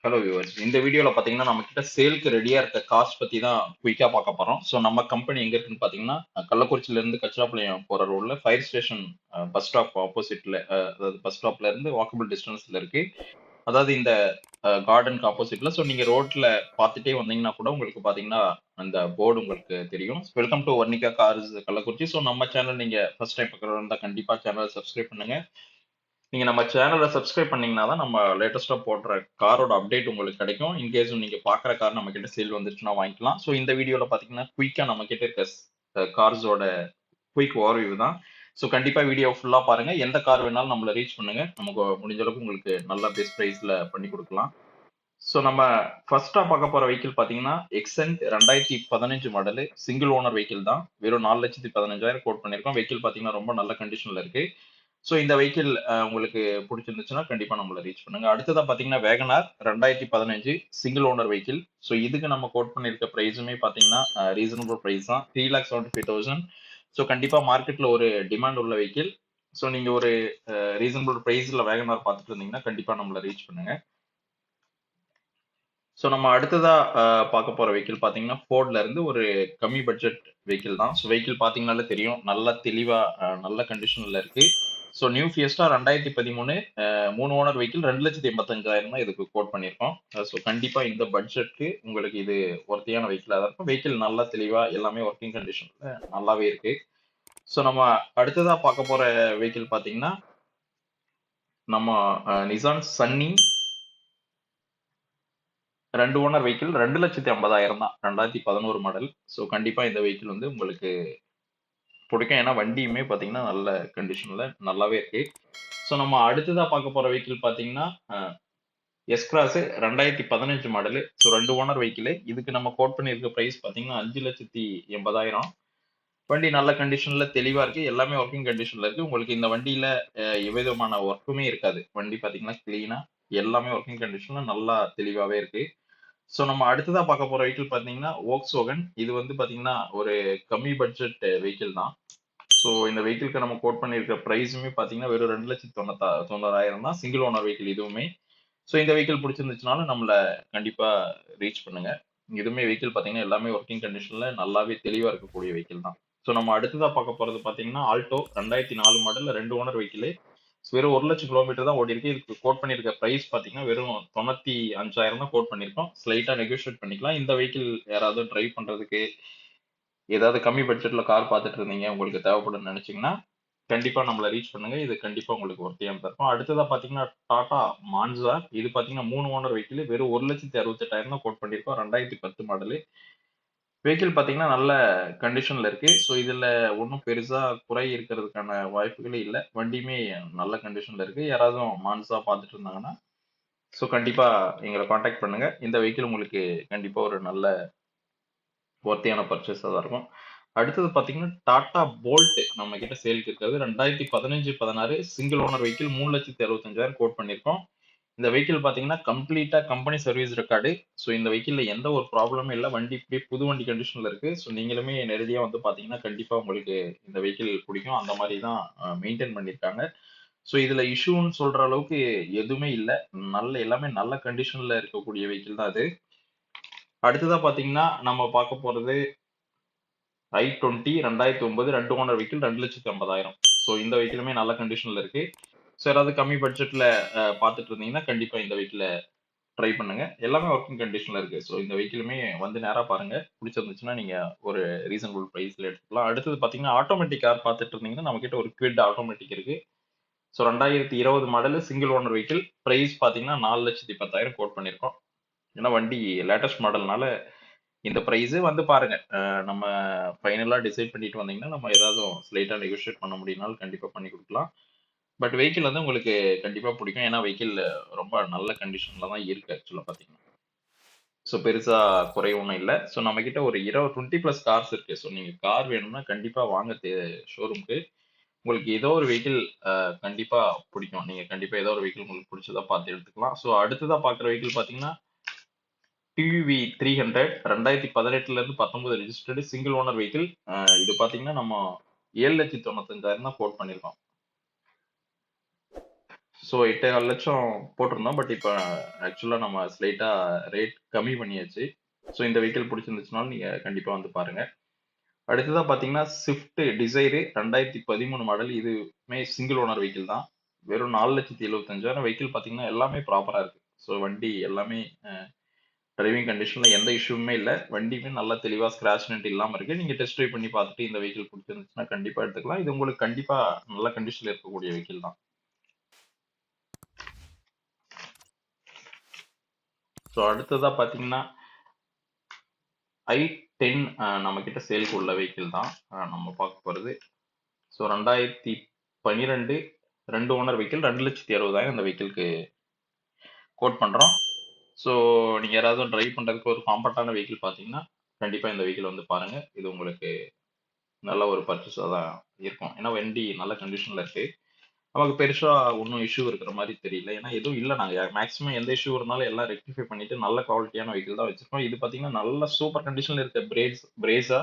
Hello viewers, இந்த வீடியோல பாத்தீங்கன்னா நம்ம கிட்ட சேலுக்கு ரெடியா இருக்க கார்ஸ் பத்தி தான் குயிக்கா பார்க்க போறோம். ஸோ நம்ம கம்பெனி எங்க இருக்குன்னு பாத்தீங்கன்னா கள்ளக்குறிச்சியில இருந்து கச்சிராப்பாளையம் போற ரோட்ல ஃபயர் ஸ்டேஷன் பஸ் ஸ்டாப் ஆப்போசிட்ல, அதாவது பஸ் ஸ்டாப்ல இருந்து வாக்கபிள் டிஸ்டன்ஸ்ல இருக்கு. அதாவது இந்த கார்டனுக்கு ஆப்போசிட்ல. ஸோ நீங்க ரோட்ல பார்த்துட்டே வந்தீங்கன்னா கூட உங்களுக்கு பாத்தீங்கன்னா அந்த போர்டு உங்களுக்கு தெரியும். Welcome to Varnika cars Kallakurichi. So நம்ம சேனல் நீங்க ஃபர்ஸ்ட் டைம் பார்க்குறதா இருந்தா கண்டிப்பா சேனலை சப்ஸ்கிரைப் பண்ணுங்க. நீங்க நம்ம சேனலை சப்ஸ்கிரைப் பண்ணீங்கன்னா தான் நம்ம லேட்டஸ்டா போடுற காரோட அப்டேட் உங்களுக்கு கிடைக்கும். இன்கேஸ் நீங்க பாக்குற கார் நம்ம கிட்ட சேல் வந்துருச்சுன்னா வாங்கிக்கலாம். ஸோ இந்த வீடியோல பாத்தீங்கன்னா குயிக்கா நம்ம கிட்ட இருக்க கார்ஸோட குயிக் ஓவர்வியூ தான். ஸோ கண்டிப்பா வீடியோ ஃபுல்லா பாருங்க. எந்த கார் வேணாலும் நம்மள ரீச் பண்ணுங்க. நமக்கு முடிஞ்ச அளவுக்கு உங்களுக்கு நல்ல பெஸ்ட் பிரைஸ்ல பண்ணி கொடுக்கலாம். ஸோ நம்ம ஃபர்ஸ்டா பார்க்க போற வெஹிக்கிள் பாத்தீங்கன்னா Xcent 2015 model single owner vehicle தான். வெறும் 4,15,000 கோட் பண்ணிருக்கோம். வெஹிக்கிள் பாத்தீங்கன்னா ரொம்ப நல்ல கண்டிஷன்ல இருக்கு. ஸோ இந்த வெஹிக்கிள் உங்களுக்கு பிடிச்சிருந்துச்சுன்னா கண்டிப்பா நம்மள ரீச் பண்ணுங்க. அடுத்ததா பாத்தீங்கன்னா Wagon R 2015 single owner vehicle. So இதுக்கு நம்ம கோட் பண்ணிருக்க பிரைஸுமே பாத்தீங்கன்னா ரீசனபிள் பிரைஸ் தான், 3,75,000. ஸோ கண்டிப்பா மார்க்கெட்ல ஒரு டிமாண்ட் உள்ள வெஹிக்கிள். ஸோ நீங்க ஒரு ரீசனபிள் பிரைஸ்ல வேகனார் பார்த்துட்டு இருந்தீங்கன்னா கண்டிப்பா நம்மள ரீச் பண்ணுங்க. ஸோ நம்ம அடுத்ததா பார்க்க போற வெஹிக்கிள் பாத்தீங்கன்னா ஃபோர்ட்ல இருந்து ஒரு கம்மி பட்ஜெட் வெஹிக்கிள் தான். ஸோ வெஹிக்கிள் பாத்தீங்கன்னாலே தெரியும், நல்ல தெளிவா நல்ல கண்டிஷன்ல இருக்கு. So new Fiesta 2013 3 owner vehicle 2,85,000 தான் இதுக்கு கோட் பண்ணியிருக்கோம். ஸோ கண்டிப்பா இந்த பட்ஜெட்க்கு உங்களுக்கு இது ஒர்த்தியான வெஹிக்கிளா தான் இருக்கும். வெஹிக்கிள் நல்லா தெளிவா எல்லாமே ஒர்க்கிங் கண்டிஷன்ல நல்லாவே இருக்கு. ஸோ நம்ம அடுத்ததா பார்க்க போற வெஹிக்கிள் பாத்தீங்கன்னா நம்ம நிசான் சன்னி 2 ஓனர் வெஹிக்கிள் 2,50,000 தான், 2011 மாடல். ஸோ கண்டிப்பா இந்த வெஹிக்கிள் வந்து உங்களுக்கு பிடிக்கும். ஏன்னா வண்டியுமே பாத்தீங்கன்னா நல்ல கண்டிஷன்ல நல்லாவே இருக்கு. ஸோ நம்ம அடுத்ததா பார்க்க போற வெஹிக்கிள் பாத்தீங்கன்னா S cross 2015 model. So 2 owner vehicle. இதுக்கு நம்ம கோட் பண்ணியிருக்க பிரைஸ் பாத்தீங்கன்னா 5,80,000. வண்டி நல்ல கண்டிஷன்ல தெளிவா இருக்கு. எல்லாமே ஒர்க்கிங் கண்டிஷன்ல இருக்கு. உங்களுக்கு இந்த வண்டியில எவ்விதமான ஒர்க்குமே இருக்காது. வண்டி பாத்தீங்கன்னா கிளீனா எல்லாமே ஒர்க்கிங் கண்டிஷன்ல நல்லா தெளிவாவே இருக்கு. ஸோ நம்ம அடுத்ததா பார்க்க போற வெஹிக்கிள் பாத்தீங்கன்னா Volkswagen. இது வந்து பாத்தீங்கன்னா ஒரு கம்மி பட்ஜெட் வெஹிக்கிள் தான். ஸோ இந்த வெஹிக்கிள்க்கு நம்ம கோட் பண்ணியிருக்க பிரைஸுமே பாத்தீங்கன்னா வெறும் 2,90,000 தான், சிங்கிள் ஓனர் வெஹிக்கிள் இதுவுமே. ஸோ இந்த வெஹிக்கிள் பிடிச்சிருந்துச்சுனாலும் நம்மள கண்டிப்பா ரீச் பண்ணுங்க. இதுவுமே வெஹிக்கிள் பாத்தீங்கன்னா எல்லாமே ஒர்க்கிங் கண்டிஷன்ல நல்லாவே தெளிவா இருக்கக்கூடிய வெஹிக்கிள் தான். ஸோ நம்ம அடுத்ததா பார்க்க போறது பாத்தீங்கன்னா ஆல்டோ 2004 மாடல் 2 ஓனர் வெஹிக்கிள். வெறும் 1,00,000 கிலோமீட்டர் தான் ஓடி இருக்கு. இதுக்கு கோட் பண்ணியிருக்க பிரைஸ் பாத்தீங்கன்னா வெறும் 95,000 தான் கோட் பண்ணியிருக்கோம். ஸ்லைட்டா நெகோஷியேட் பண்ணிக்கலாம். இந்த வெஹிக்கிள் யாராவது டிரைவ் பண்றதுக்கு ஏதாவது கம்மி பட்ஜெட்ல கார் பார்த்துட்டு இருந்தீங்க, உங்களுக்கு தேவைப்படும்னு நினைச்சீங்கன்னா கண்டிப்பா நம்மள ரீச் பண்ணுங்க. இது கண்டிப்பா உங்களுக்கு ஒர்த்தியானதா இருக்கும். அடுத்ததா பாத்தீங்கன்னா டாடா மான்சா. இது பாத்தீங்கன்னா 3 ஓனர் வெஹிக்கிள். வெறும் 1,68,000 தான் கோட் பண்ணியிருக்கோம். 2010 மாடலு. வெஹிக்கிள் பாத்தீங்கன்னா நல்ல கண்டிஷன்ல இருக்கு. ஸோ இதுல ஒன்றும் பெருசா குறை இருக்கிறதுக்கான வாய்ப்புகளே இல்லை. வண்டியுமே நல்ல கண்டிஷன்ல இருக்கு. யாராவது மான்சா பார்த்துட்டு இருந்தாங்கன்னா ஸோ கண்டிப்பா எங்களை காண்டாக்ட் பண்ணுங்க. இந்த வெஹிக்கிள் உங்களுக்கு கண்டிப்பா ஒரு நல்ல ஒர்த்தியான பர்ச்சேஸா தான் இருக்கும். அடுத்தது பாத்தீங்கன்னா டாடா போல்ட் நம்ம கிட்ட சேலுக்கு இருக்கிறது. 2015-16 சிங்கிள் ஓனர் வெஹிக்கிள் 3,65,000 கோட் பண்ணியிருக்கோம். இந்த வெஹிக்கிள் பாத்தீங்கன்னா கம்ப்ளீட்டா கம்பெனி சர்வீஸ் ரெக்கார்டு. ஸோ இந்த வெஹிக்கிள்ல எந்த ஒரு ப்ராப்ளமும் இல்லை. வண்டி இப்படியே புது வண்டி கண்டிஷன்ல இருக்கு. ஸோ நீங்களுமே நேரடியா வந்து பாத்தீங்கன்னா கண்டிப்பா உங்களுக்கு இந்த வெஹிக்கிள் பிடிக்கும். அந்த மாதிரி தான் மெயின்டைன் பண்ணியிருக்காங்க. ஸோ இதுல இஷ்யூன்னு சொல்ற அளவுக்கு எதுவுமே இல்லை. நல்ல எல்லாமே நல்ல கண்டிஷன்ல இருக்கக்கூடிய வெஹிக்கிள் தான் அது. அடுத்ததா பாத்தீங்கன்னா நம்ம பார்க்க போறது i20 2009 2 ஓனர் வெஹிக்கிள் 2,50,000. ஸோ இந்த வெஹிக்கிளுமே நல்ல கண்டிஷன்ல இருக்கு. ஸோ யாராவது கம்மி பட்ஜெட்ல பார்த்துட்டு இருந்தீங்கன்னா கண்டிப்பா இந்த வெஹிக்கிளை ட்ரை பண்ணுங்க. எல்லாமே ஒர்க்கிங் கண்டிஷன்ல இருக்கு. ஸோ இந்த வெஹிக்கிளுமே வந்து நேரா பாருங்க. பிடிச்சிருந்துச்சுன்னா நீங்க ஒரு ரீசனபிள் பிரைஸ்ல எடுத்துக்கலாம். அடுத்தது பாத்தீங்கன்னா ஆட்டோமேட்டிக் கார் பார்த்துட்டு இருந்தீங்கன்னா நம்ம கிட்ட ஒரு குவிட் ஆட்டோமேட்டிக் இருக்கு. So 2020 model single owner vehicle. Price பாத்தீங்கன்னா 4,10,000 கோட் பண்ணியிருக்கோம். ஏன்னா வண்டி லேட்டஸ்ட் மாடல்னால இந்த பிரைஸ் வந்து பாருங்க. நம்ம ஃபைனலா டிசைட் பண்ணிட்டு வந்தீங்கன்னா நம்ம ஏதாவது ஸ்லைட்டா நெகோஷியேட் பண்ண முடியும்னாலும் கண்டிப்பா பண்ணி கொடுக்கலாம். பட் வெஹிக்கிள் வந்து உங்களுக்கு கண்டிப்பா பிடிக்கும். ஏன்னா வெஹிக்கிள் ரொம்ப நல்ல கண்டிஷன்ல தான் இருக்கு ஆக்சுவலா பாத்தீங்கன்னா. ஸோ பெருசா குறை ஒன்றும் இல்லை. ஸோ நம்ம கிட்ட ஒரு 20+ கார்ஸ் இருக்கு. ஸோ நீங்க கார் வேணும்னா கண்டிப்பா வாங்க ஷோரூம்க்கு. உங்களுக்கு ஏதோ ஒரு வெஹிக்கிள் கண்டிப்பா பிடிக்கும். நீங்க கண்டிப்பா ஏதோ ஒரு வெஹிக்கிள் உங்களுக்கு பிடிச்சதா பார்த்து எடுத்துக்கலாம். ஸோ அடுத்ததா பார்க்குற வெஹிக்கிள் பாத்தீங்கன்னா டிவி 300 2018ல இருந்து 19 ரெஜிஸ்டர்டு சிங்கிள் ஓனர் வெஹிக்கிள். இது பாத்தீங்கன்னா நம்ம 7,95,000 தான் கோட் பண்ணிருக்கோம். ஸோ 8,4 லட்சம் போட்டிருந்தோம். பட் இப்போ ஆக்சுவலா நம்ம ஸ்லைட்டா ரேட் கம்மி பண்ணியாச்சு. ஸோ இந்த வெஹிக்கிள் பிடிச்சிருந்துச்சுனாலும் நீங்க கண்டிப்பா வந்து பாருங்க. அடுத்ததா பாத்தீங்கன்னா ஸ்விஃப்ட் டிசைரு 2013 மாடல். இதுவுமே சிங்கிள் ஓனர் வெஹிக்கிள் தான். வெறும் 4,75,000 வெஹிக்கிள் பாத்தீங்கன்னா எல்லாமே ப்ராப்பரா இருக்கு. ஸோ வண்டி எல்லாமே டிரைவிங் கண்டிஷன்ல எந்த இஷ்யூமே இல்ல. வண்டியுமே நல்லா தெளிவா ஸ்கிராச் நெட் இல்லாம இருக்கு. நீங்க டெஸ்ட் ட்ரைவ் பண்ணி பார்த்துட்டு இந்த வெஹிக்கிள் பிடிச்சிருந்துச்சுன்னா கண்டிப்பா எடுத்துக்கலாம். இது உங்களுக்கு கண்டிப்பா நல்ல கண்டிஷன்ல இருக்கக்கூடிய வெஹிக்கிள் தான். ஸோ அடுத்ததா பாத்தீங்கன்னா i10 நம்ம கிட்ட சேலுக்கு உள்ள வெஹிக்கிள் தான் நம்ம பார்க்க போறது. ஸோ 2012 2 ஓனர் வெஹிக்கிள் 2,60,60,000 இந்த வெஹிக்கிள்க்கு கோட் பண்றோம். ஸோ நீங்க யாராவது டிரைவ் பண்றதுக்கு ஒரு காம்பேக்டான வெஹிக்கிள் பார்த்தீங்கன்னா கண்டிப்பா இந்த வெஹிக்கிள் வந்து பாருங்க. இது உங்களுக்கு நல்ல ஒரு பர்ச்சேஸாக தான் இருக்கும். ஏன்னா வண்டி நல்ல கண்டிஷன்ல இருக்கு. நமக்கு பெருசா ஒன்றும் இஷ்யூ இருக்கிற மாதிரி தெரியல. ஏன்னா எதுவும் இல்லை. நாங்கள் மேக்ஸிமம் எந்த இஷ்யூ இருந்தாலும் எல்லாம் ரெக்டிஃபை பண்ணிட்டு நல்ல குவாலிட்டியான வெஹிக்கிள் தான் வச்சிருக்கோம். இது பார்த்தீங்கன்னா நல்ல சூப்பர் கண்டிஷன்ல இருக்க பிரேஸா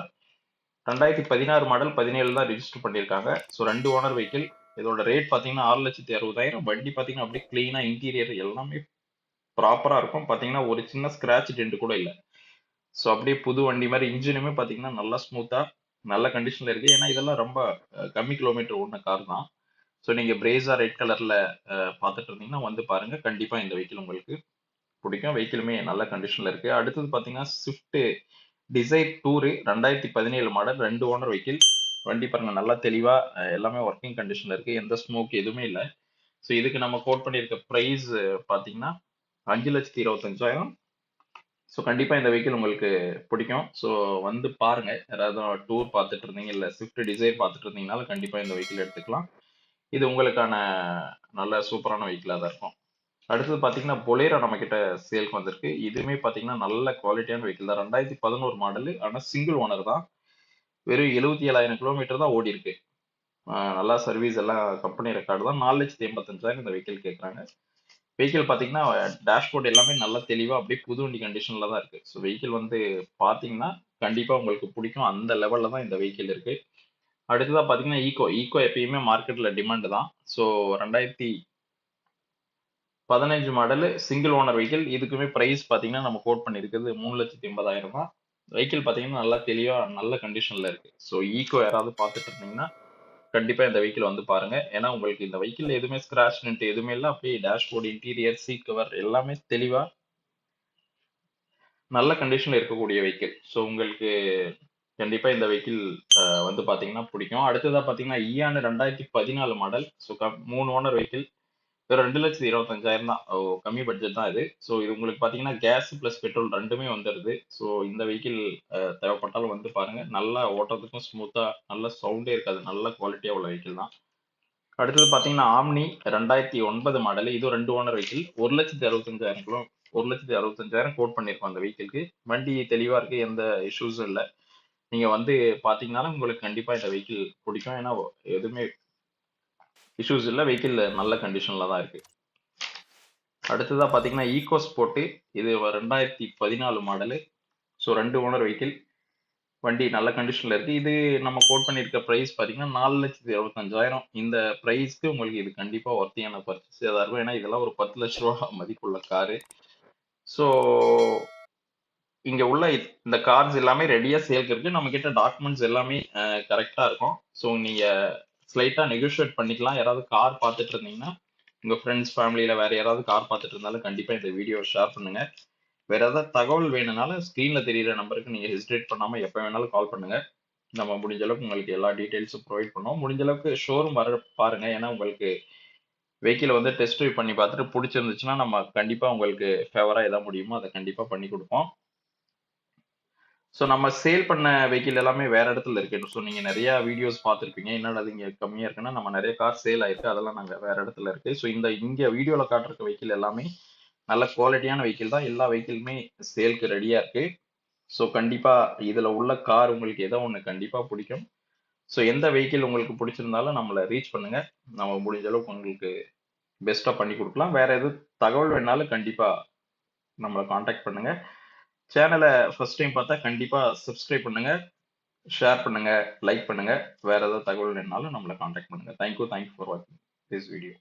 2016 மாடல் 17 தான் ரிஜிஸ்டர் பண்ணியிருக்காங்க. So 2 owner vehicle. இதோட ரேட் பார்த்தீங்கன்னா 6,60,000. வண்டி பார்த்தீங்கன்னா அப்படியே கிளீனா இன்டீரியர் எல்லாமே ப்ராப்பரா இருக்கும். பார்த்தீங்கன்னா ஒரு சின்ன ஸ்கிராட்ச் டென்ட் கூட இல்லை. ஸோ அப்படியே புது வண்டி மாதிரி இன்ஜினுமே பார்த்தீங்கன்னா நல்லா ஸ்மூத்தா நல்ல கண்டிஷன்ல இருக்கு. ஏன்னா இதெல்லாம் ரொம்ப கம்மி கிலோமீட்டர் ஓடின கார் தான். ஸோ நீங்க பிரேஸா ரெட் கலர்ல பார்த்துட்டு இருந்தீங்கன்னா வந்து பாருங்க. கண்டிப்பா இந்த வெஹிக்கிள் உங்களுக்கு பிடிக்கும். வெஹிக்கிளுமே நல்ல கண்டிஷன்ல இருக்கு. அடுத்தது பார்த்தீங்கன்னா Swift desire tour 2017 model 2 owner vehicle. வண்டி பாருங்க நல்லா தெளிவா எல்லாமே ஒர்க்கிங் கண்டிஷன்ல இருக்கு. எந்த ஸ்மோக் எதுவுமே இல்லை. ஸோ இதுக்கு நம்ம கோட் பண்ணியிருக்க ப்ரைஸ் பார்த்தீங்கன்னா 5,25,000. ஸோ கண்டிப்பா இந்த வெஹிக்கிள் உங்களுக்கு பிடிக்கும். ஸோ வந்து பாருங்க. யாராவது டூர் பார்த்துட்டு இருந்தீங்க இல்ல ஸ்விஃப்ட் டிசைர் பார்த்துட்டு இருந்தீங்கனாலும் கண்டிப்பா இந்த வெஹிக்கிள் எடுத்துக்கலாம். இது உங்களுக்கான நல்ல சூப்பரான வெஹிக்கிளா தான் இருக்கும். அடுத்தது பாத்தீங்கன்னா பொலேரோ நம்ம கிட்ட சேல்க்கு வந்திருக்கு. இதுவுமே பாத்தீங்கன்னா நல்ல குவாலிட்டியான வெஹிக்கிள் தான். 2011 மாடல். ஆனா சிங்கிள் ஓனர் தான். வெறும் 77,000 கிலோமீட்டர் தான் ஓடி இருக்கு. நல்லா சர்வீஸ் எல்லாம் கம்பெனி ரெக்கார்டு தான். 4,85,000 இந்த வெஹிக்கிள் கேட்குறாங்க. வெஹிக்கிள் பார்த்தீங்கன்னா டேஷ்போர்ட் எல்லாமே நல்லா தெளிவாக அப்படியே புது வண்டி கண்டிஷனில் தான் இருக்கு. ஸோ வெஹிக்கிள் வந்து பார்த்தீங்கன்னா கண்டிப்பாக உங்களுக்கு பிடிக்கும். அந்த லெவலில் தான் இந்த வெஹிக்கிள் இருக்கு. அடுத்ததாக பார்த்தீங்கன்னா ஈக்கோ எப்பயுமே மார்க்கெட்டில் டிமாண்ட் தான். So 2015 model single owner vehicle. இதுக்குமே ப்ரைஸ் பார்த்தீங்கன்னா நம்ம கோட் பண்ணியிருக்கிறது 3,80,000 தான். வெஹிக்கிள் பார்த்தீங்கன்னா நல்லா தெளிவாக நல்ல கண்டிஷனில் இருக்கு. ஸோ ஈக்கோ யாராவது பார்த்துட்டு இருந்தீங்கன்னா கண்டிப்பா இந்த வெஹிக்கிள் வந்து பாருங்க. ஏன்னா உங்களுக்கு இந்த வெஹிக்கிள் எதுவுமே ஸ்கிராச் டென்ட் எதுவுமே இல்ல. அப்படியே டேஷ்போர்ட் இன்டீரியர் சீட் கவர் எல்லாமே தெளிவா நல்ல கண்டிஷன்ல இருக்கக்கூடிய வெஹிக்கிள். ஸோ உங்களுக்கு கண்டிப்பா இந்த வெஹிக்கிள் வந்து பாத்தீங்கன்னா பிடிக்கும். அடுத்ததா பாத்தீங்கன்னா Eon 2014 model. So 3 owner vehicle. வெறும் 2,25,000 தான். கம்மி பட்ஜெட் தான் இது. ஸோ இது உங்களுக்கு பாத்தீங்கன்னா கேஸ் பிளஸ் பெட்ரோல் ரெண்டுமே வந்துடுது. ஸோ இந்த வெஹிக்கிள் தேவைப்பட்டாலும் வந்து பாருங்க. நல்லா ஓட்டுறதுக்கும் ஸ்மூத்தா நல்ல சவுண்டே இருக்காது. நல்ல குவாலிட்டியா உள்ள வெஹிக்கிள் தான். அடுத்தது பாத்தீங்கன்னா ஆம்னி 2009 மாடல். இது 2 ஓனர் வெஹிக்கிள். 1,65,000 கிலோ 1,65,000 கோட் பண்ணியிருக்கோம் அந்த வெஹிக்கிள்க்கு. வண்டி தெளிவா இருக்கு. எந்த இஷ்யூஸும் இல்லை. நீங்க வந்து பாத்தீங்கன்னாலும் உங்களுக்கு கண்டிப்பா இந்த வெஹிக்கிள் பிடிக்கும். ஏன்னா எதுவுமே இஷ்யூஸ் இல்லை. வெஹிக்கிள் நல்ல கண்டிஷன்ல தான் இருக்கு. அடுத்ததா பாத்தீங்கன்னா ஈகோ ஸ்போர்ட். இது 2014 மாடலு. So 2 owner vehicle. வண்டி நல்ல கண்டிஷன்ல இருக்கு. இது நம்ம கோட் பண்ணியிருக்க பிரைஸ் பாத்தீங்கன்னா 4,75,000. இந்த பிரைஸ்க்கு உங்களுக்கு இது கண்டிப்பா ஒர்த்தியான பர்ச்சேஸ் தான் இருக்கும். ஏன்னா இதெல்லாம் ஒரு 10 லட்ச ரூபா மதிப்புள்ள காரு. ஸோ இங்க உள்ள இந்த கார்ஸ் எல்லாமே ரெடியா சேல்க்கு இருக்கு. நம்ம கிட்ட டாக்குமெண்ட்ஸ் எல்லாமே கரெக்டா இருக்கும். ஸோ நீங்க ஸ்லைட்டா நெகோஷியேட் பண்ணிக்கலாம். யாராவது கார் பார்த்துட்டு இருந்தீங்கன்னா உங்க ஃப்ரெண்ட்ஸ் ஃபேமிலியில வேற யாராவது கார் பார்த்துட்டு இருந்தாலும் கண்டிப்பா இந்த வீடியோ ஷேர் பண்ணுங்க. வேற ஏதாவது தகவல் வேணும்னாலும் ஸ்கிரீன்ல தெரியுற நம்பருக்கு நீங்க ஹெசிடேட் பண்ணாம எப்ப வேணாலும் கால் பண்ணுங்க. நம்ம முடிஞ்ச அளவுக்கு உங்களுக்கு எல்லா டீடைல்ஸும் ப்ரொவைட் பண்ணுவோம். முடிஞ்ச அளவுக்கு ஷோரூம் வர பாருங்க. ஏன்னா உங்களுக்கு வெஹிக்கிள் வந்து டெஸ்ட் ட்ரைவ் பண்ணி பார்த்துட்டு பிடிச்சிருந்துச்சுன்னா நம்ம கண்டிப்பா உங்களுக்கு ஃபேவரா எதா முடியுமோ அதை கண்டிப்பா பண்ணி கொடுப்போம். ஸோ நம்ம சேல் பண்ண வெஹிக்கிள் எல்லாமே வேற இடத்துல இருக்கு. ஸோ நீங்க நிறைய வீடியோஸ் பார்த்துருப்பீங்க. என்னடா அது இங்க கம்மியா இருக்குன்னா நம்ம நிறைய கார் சேல் ஆயிருக்கு. அதெல்லாம் நாங்க வேற இடத்துல இருக்கு. ஸோ இங்க வீடியோல காட்டுற வெஹிக்கிள் எல்லாமே நல்ல குவாலிட்டியான வெஹிக்கிள் தான். எல்லா வெஹிக்கிளுமே சேல்க்கு ரெடியா இருக்கு. ஸோ கண்டிப்பா இதுல உள்ள கார் உங்களுக்கு ஏதோ ஒன்று கண்டிப்பா பிடிக்கும். ஸோ எந்த வெஹிக்கிள் உங்களுக்கு பிடிச்சிருந்தாலும் நம்மளை ரீச் பண்ணுங்க. நம்ம முடிஞ்ச அளவுக்கு உங்களுக்கு பெஸ்ட்டாக பண்ணி கொடுக்கலாம். வேற எதுவும் தகவல் வேணாலும் கண்டிப்பா நம்மளை காண்டாக்ட் பண்ணுங்க. சேனலை ஃபர்ஸ்ட் டைம் பார்த்தா கண்டிப்பா சப்ஸ்கிரைப் பண்ணுங்க, ஷேர் பண்ணுங்க, லைக் பண்ணுங்க. வேற ஏதாவது தகவல் வேணாலும் நம்மளை காண்டாக்ட் பண்ணுங்க. தேங்க்யூ ஃபார் வாட்சிங் திஸ் வீடியோ.